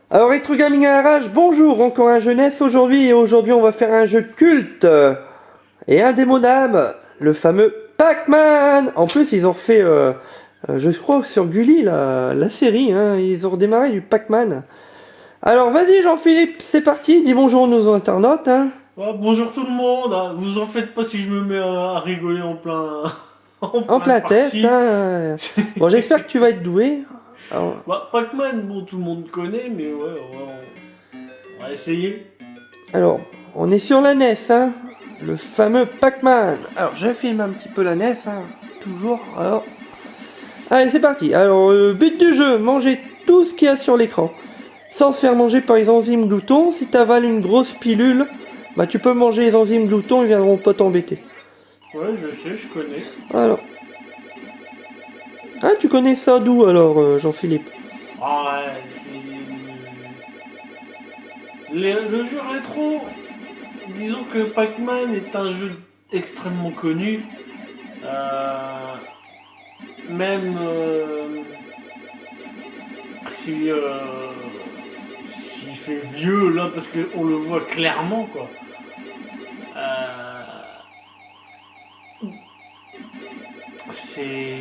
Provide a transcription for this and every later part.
Alors Retro Gaming à la rage, bonjour, encore un jeunesse aujourd'hui et aujourd'hui on va faire un jeu culte et indémodable, le fameux Pac-Man. En plus ils ont refait, je crois sur Gulli la série, hein, ils ont redémarré du Pac-Man. Alors vas-y Jean-Philippe, c'est parti, dis bonjour à nos internautes. Hein. Ah, bonjour tout le monde, ah, vous en faites pas si je me mets à rigoler en plein en En pleine plein test. partie. Hein. Bon j'espère que tu vas être doué. Alors, Bah, Pac-Man, bon, tout le monde connaît, mais ouais, on va essayer. alors, on est sur la NES, hein, le fameux Pac-Man. Alors je filme un petit peu la NES, hein, toujours. Alors. Allez, c'est parti. Alors, but du jeu, manger tout ce qu'il y a sur l'écran. Sans se faire manger par les enzymes gloutons. Si tu avales une grosse pilule, bah tu peux manger les enzymes gloutons, ils viendront pas t'embêter. Ouais, je sais, je connais. Alors. Ah, tu connais ça d'où alors, Jean-Philippe? Ah ouais, le jeu rétro, disons que Pac-Man est un jeu extrêmement connu. Euh, Même si s'il fait vieux là parce qu'on le voit clairement quoi. Euh, c'est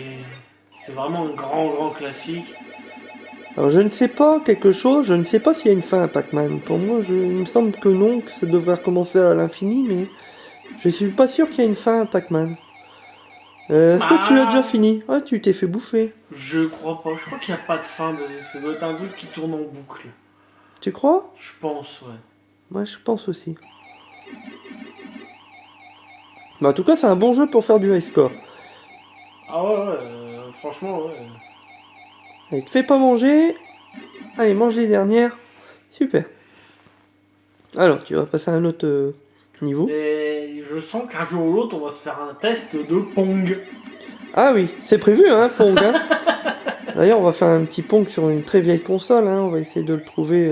c'est vraiment un grand classique. Alors, je ne sais pas quelque chose, je ne sais pas s'il y a une fin à Pac-Man. Pour moi, il me semble que non, que ça devrait recommencer à l'infini, mais je suis pas sûr qu'il y ait une fin à Pac-Man. Est-ce que tu l'as déjà Ah, fini? Ah, tu t'es fait bouffer. je crois pas. Je crois qu'il n'y a pas de fin. Ça doit être un truc qui tourne en boucle. Tu crois? Je pense, ouais. Moi, je pense aussi. Mais en tout cas, c'est un bon jeu pour faire du high score. Ah ouais, ouais, franchement, ouais. Allez, te fais pas manger. Allez, mange les dernières. Super. Alors, tu vas passer à un autre niveau. Et je sens qu'un jour ou l'autre, on va se faire un test de Pong. Ah oui, c'est prévu, hein, Pong. Hein. D'ailleurs, on va faire un petit Pong sur une très vieille console. Hein. On va essayer de le trouver.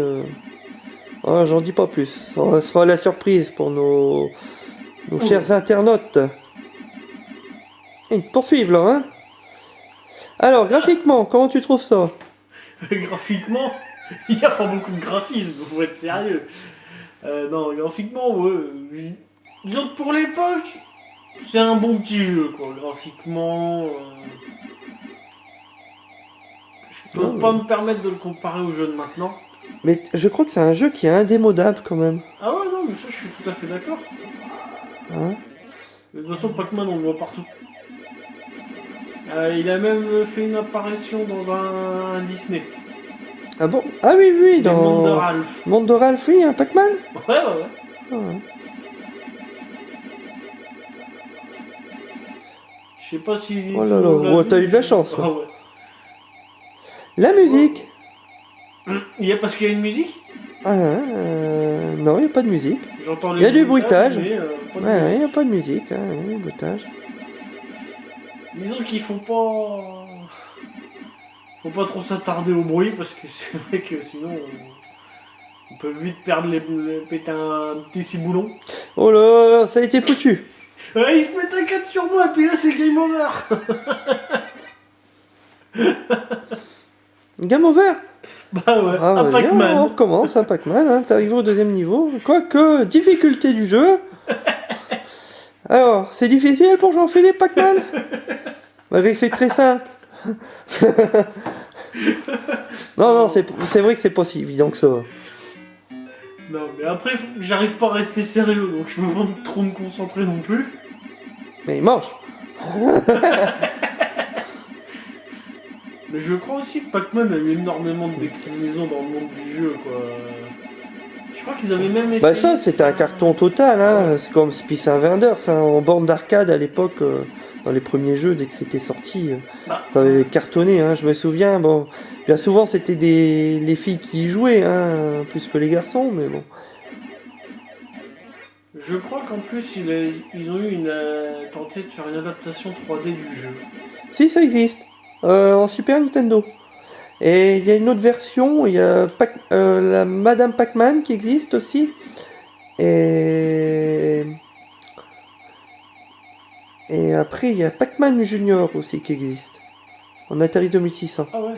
Ah, j'en dis pas plus. Ça sera la surprise pour nos chers internautes. Et ils te poursuivent là, hein. Alors, graphiquement, comment tu trouves ça? Graphiquement, il n'y a pas beaucoup de graphisme, faut être sérieux. Non, graphiquement, ouais. Disons que pour l'époque, c'est un bon petit jeu, quoi. Graphiquement, je peux Non, pas me permettre de le comparer au jeu de maintenant. mais je crois que c'est un jeu qui est indémodable quand même. Ah ouais, non, mais ça, je suis tout à fait d'accord. Hein. De toute façon, Pac-Man, on le voit partout. Il a même fait une apparition dans un Disney. Ah bon? Ah oui, oui, Les Mondes de dans Ralph. Monde de Ralph, oui, un Pac-Man? Ouais, ouais, ouais. Ah. Je sais pas si Oh tout là le là, monde l'a oh, vu. t'as eu de la chance. Ah Là. ouais. La musique? Il y a parce qu'il y a une musique. Ah, non, il n'y a pas de musique. J'entends Il y les a du bruitage. mais pas de Ouais, il musique. n'y a pas de musique, hein, ouais, bruitage. Disons qu'il faut pas trop s'attarder au bruit parce que c'est vrai que sinon on peut vite perdre péter un petit ciboulon. Oh là là, ça a été foutu. Ouais, il se met un 4 sur moi, puis là c'est game over. Game over. Bah ouais, Ah, un vas-y, on Pac-Man. recommence, un Pac-Man, hein, t'arrives au deuxième niveau. Quoique, difficulté du jeu. Alors, c'est difficile pour Jean-Philippe Pac-Man? Malgré que c'est très simple. Non, non, c'est vrai que c'est pas si évident que ça. Non, mais après j'arrive pas à rester sérieux, donc je peux pas trop me concentrer non plus. Mais il mange. Mais je crois aussi que Pac-Man a eu énormément de déclinaisons dans le monde du jeu, quoi. Je crois qu'ils avaient même essayé. Bah ça, c'était un carton total, hein. C'est comme Space Invaders, ça, en borne d'arcade à l'époque, dans les premiers jeux, dès que c'était sorti, Bah, ça avait cartonné, hein. Je me souviens, bon, bien souvent c'était les filles qui y jouaient, hein, plus que les garçons, mais bon. je crois qu'en plus ils ont eu tenté de faire une adaptation 3D du jeu. Si, ça existe, en Super Nintendo. Et il y a une autre version, il y a la Madame Pac-Man qui existe aussi. Et... Et après, il y a Pac-Man Junior aussi qui existe. En Atari 2600. Ah ouais.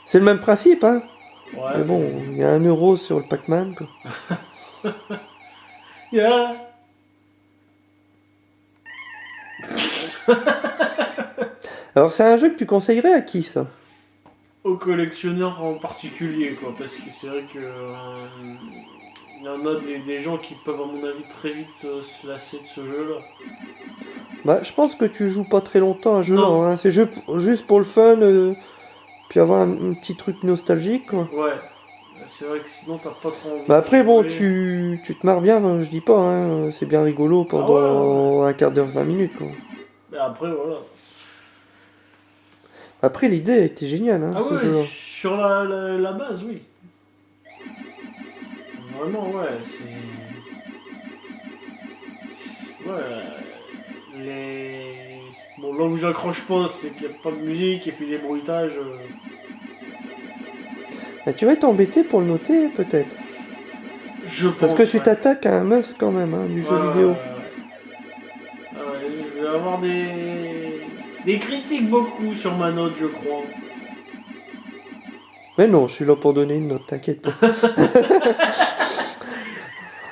C'est le même principe, hein. Ouais, Mais bon, il y a 1 € sur le Pac-Man, quoi. Yeah. Alors, c'est un jeu que tu conseillerais à qui, ça? Aux collectionneurs en particulier, quoi, parce que c'est vrai que il y en a des gens qui peuvent, à mon avis, très vite se lasser de ce jeu-là. Bah, je pense que tu joues pas très longtemps à un jeu là, Non. hein. C'est juste pour le fun, puis avoir un petit truc nostalgique, quoi. Ouais, c'est vrai que sinon t'as pas trop envie Bah de après, bon, jouer. tu te marres bien, hein, je dis pas, hein. C'est bien rigolo Ah ouais, pendant un quart d'heure, 20 minutes, quoi. Mais après, voilà. Après, l'idée était géniale, hein, Ah ce ouais, jeu-là. sur la base, oui. Vraiment, ouais, c'est... Ouais, les... Bon, là où j'accroche pas, c'est qu'il n'y a pas de musique, et puis les bruitages... Bah, tu vas être embêté pour le noter, peut-être. Je pense, Parce que tu ouais. t'attaques à un must, quand même, hein, du jeu vidéo. Ah ouais, je vais avoir des critiques beaucoup sur ma note, je crois. Mais non, je suis là pour donner une note, t'inquiète pas.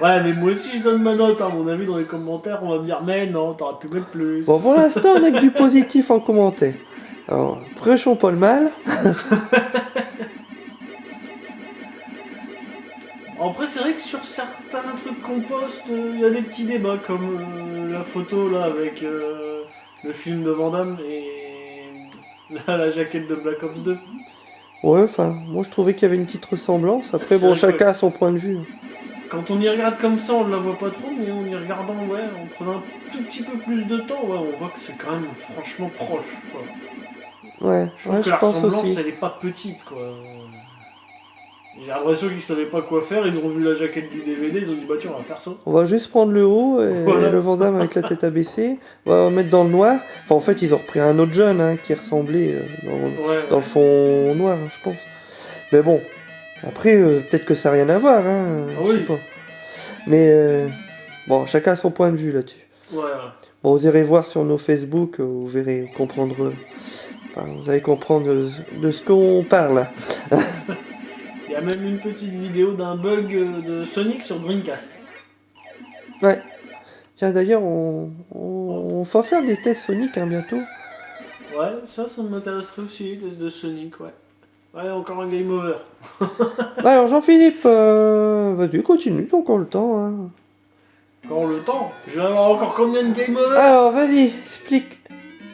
Ouais, mais moi aussi je donne ma note, à mon avis, dans les commentaires, on va me dire, mais non, t'aurais pu mettre plus. Bon, pour l'instant, on a que du positif en commentaire. Alors, prêchons pas le mal. Après, c'est vrai que sur certains trucs qu'on poste, il y a des petits débats, comme la photo là avec le film de Van Damme et la jaquette de Black Ops 2. Ouais, enfin, moi je trouvais qu'il y avait une petite ressemblance. Après, C'est bon, vrai que chacun a son point de vue. quand on y regarde comme ça, on ne la voit pas trop, mais en y regardant, ouais, en prenant un tout petit peu plus de temps, ouais, on voit que c'est quand même franchement proche, quoi. Ouais, Je trouve ouais, que je la pense ressemblance, aussi. elle est pas petite, quoi. J'ai l'impression qu'ils savaient pas quoi faire, ils ont vu la jaquette du DVD, ils ont dit bah tiens on va faire ça. On va juste prendre le haut et Voilà. le Van Damme avec la tête abaissée. On va mettre dans le noir. Enfin, en fait, ils ont repris un autre jeune, hein, qui ressemblait Ouais, dans le fond noir, hein, je pense. Mais bon, après, peut-être que ça n'a rien à voir, hein, Ah je sais oui. pas. Mais bon, chacun a son point de vue là-dessus. Ouais. Bon, vous irez voir sur nos Facebook, vous verrez comprendre. Enfin, vous allez comprendre de ce qu'on parle. Il y a même une petite vidéo d'un bug de Sonic sur Dreamcast. Ouais. Tiens, d'ailleurs, on va faire des tests Sonic, hein, bientôt. Ouais, ça m'intéresserait aussi, les tests de Sonic, ouais. Ouais, encore un game over. Bah alors, Jean-Philippe, vas-y, continue, t'as encore le temps. Hein. Encore le temps. Je vais avoir encore combien de game over? Alors, vas-y, explique.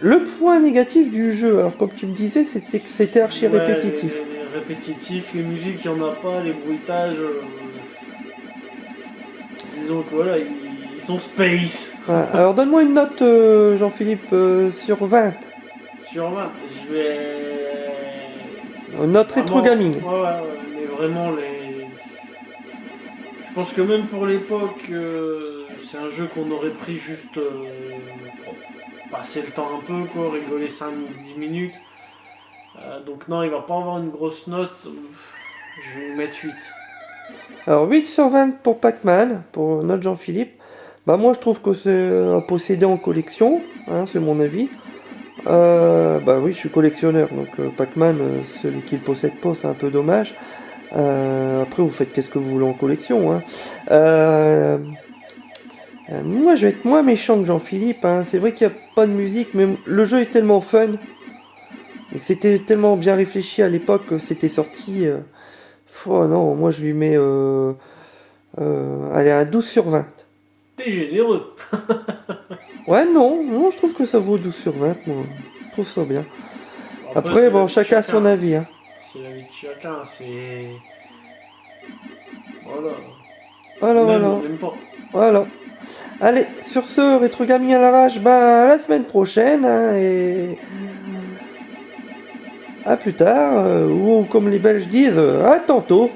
Le point négatif du jeu, alors comme tu me disais, c'était que c'était archi Ouais, répétitif. les répétitifs, les musiques, il n'y en a pas, les bruitages. Disons que voilà, ils sont space. Ouais, alors, donne-moi une note, Jean-Philippe, sur 20. Sur 20, je vais. Une note rétro gaming. Ouais, mais vraiment les. Je pense que même pour l'époque, c'est un jeu qu'on aurait pris juste pour passer le temps un peu, quoi, rigoler 5-10 minutes. Donc non, il va pas avoir une grosse note. Je vais lui mettre 8. Alors, 8 sur 20 pour Pac-Man, pour notre Jean-Philippe. Bah, moi, je trouve que c'est à posséder en collection, hein, c'est mon avis. Bah oui, je suis collectionneur, donc Pac-Man, celui qui le possède pas, c'est un peu dommage. Après, vous faites qu'est-ce que vous voulez en collection. Hein. Moi, je vais être moins méchant que Jean-Philippe. Hein. C'est vrai qu'il n'y a pas de musique, mais le jeu est tellement fun. Et c'était tellement bien réfléchi à l'époque que c'était sorti. Oh non, moi je lui mets allez, un 12 sur 20. T'es généreux. Ouais, non, je trouve que ça vaut 12 sur 20, moi. Je trouve ça bien. Après, c'est bon, l'avis de chacun a son avis. Hein. C'est l'avis de chacun, c'est. Voilà. Voilà, On aime, voilà. on n'aime pas. Voilà. Allez, sur ce, Rétro Gaming à l'arrache, bah, à la semaine prochaine, hein, et à plus tard, ou comme les Belges disent, à tantôt.